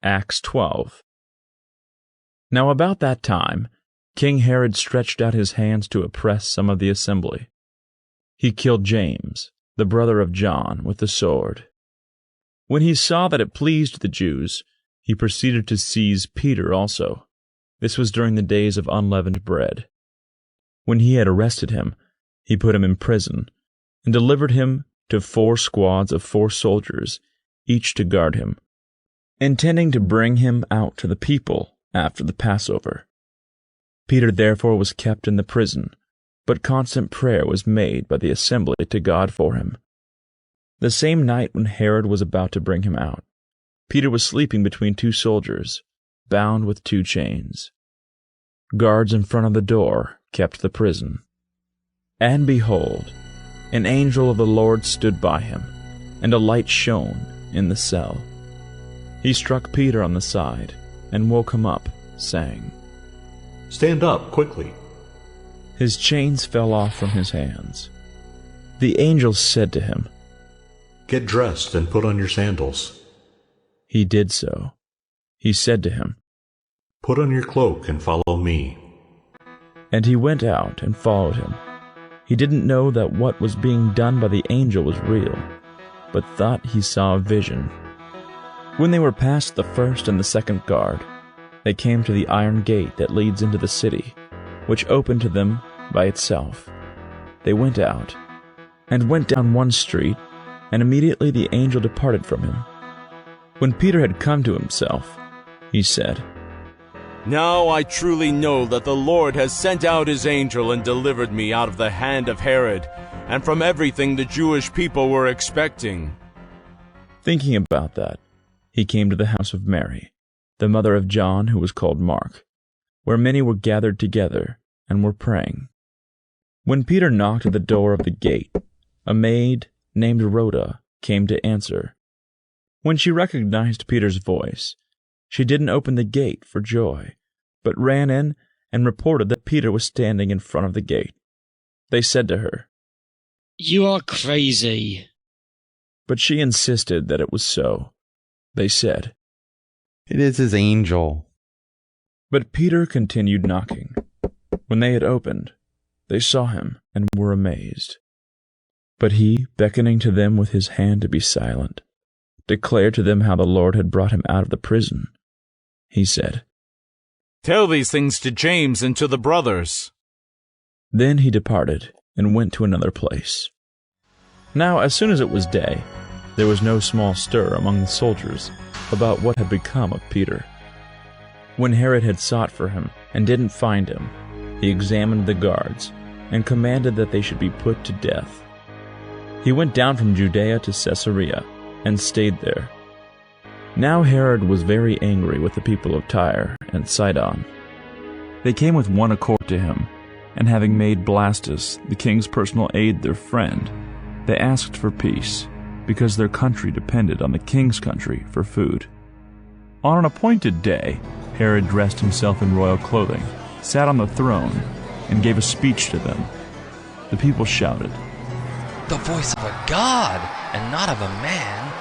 Acts 12. Now about that time, King Herod stretched out his hands to oppress some of the assembly. He killed James, the brother of John, with the sword. When he saw that it pleased the Jews, he proceeded to seize Peter also. This was during the days of unleavened bread. When he had arrested him, he put him in prison, and delivered him to 4 squads of 4 soldiers, each to guard him, intending to bring him out to the people after the Passover. Peter therefore was kept in the prison, but constant prayer was made by the assembly to God for him. The same night when Herod was about to bring him out, Peter was sleeping between 2 soldiers, bound with 2 chains. Guards in front of the door kept the prison. And behold, an angel of the Lord stood by him, and a light shone in the cell. He struck Peter on the side, and woke him up, saying, "Stand up, quickly." His chains fell off from his hands. The angel said to him, "Get dressed and put on your sandals." He did so. He said to him, "Put on your cloak and follow me." And he went out and followed him. He didn't know that what was being done by the angel was real, but thought he saw a vision. When they were past the first and the second guard, they came to the iron gate that leads into the city, which opened to them by itself. They went out, and went down one street, and immediately the angel departed from him. When Peter had come to himself, he said, "Now I truly know that the Lord has sent out his angel and delivered me out of the hand of Herod, and from everything the Jewish people were expecting." Thinking about that, he came to the house of Mary, the mother of John, who was called Mark, where many were gathered together and were praying. When Peter knocked at the door of the gate, a maid named Rhoda came to answer. When she recognized Peter's voice, she didn't open the gate for joy, but ran in and reported that Peter was standing in front of the gate. They said to her, "You are crazy." But she insisted that it was so. They said, "It is his angel." But Peter continued knocking. When they had opened, they saw him and were amazed. But he, beckoning to them with his hand to be silent, declared to them how the Lord had brought him out of the prison. He said, "Tell these things to James and to the brothers." Then he departed and went to another place. Now as soon as it was day, there was no small stir among the soldiers about what had become of Peter. When Herod had sought for him and didn't find him, he examined the guards and commanded that they should be put to death. He went down from Judea to Caesarea and stayed there. Now Herod was very angry with the people of Tyre and Sidon. They came with one accord to him, and having made Blastus, the king's personal aide, their friend, they asked for peace, because their country depended on the king's country for food. On an appointed day, Herod dressed himself in royal clothing, sat on the throne, and gave a speech to them. The people shouted, "The voice of a god, and not of a man."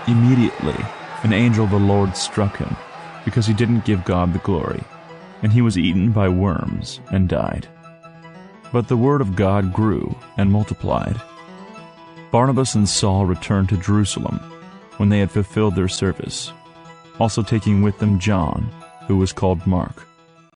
Immediately, an angel of the Lord struck him, because he didn't give God the glory, and he was eaten by worms and died. But the word of God grew and multiplied. Barnabas and Saul returned to Jerusalem when they had fulfilled their service, also taking with them John, who was called Mark.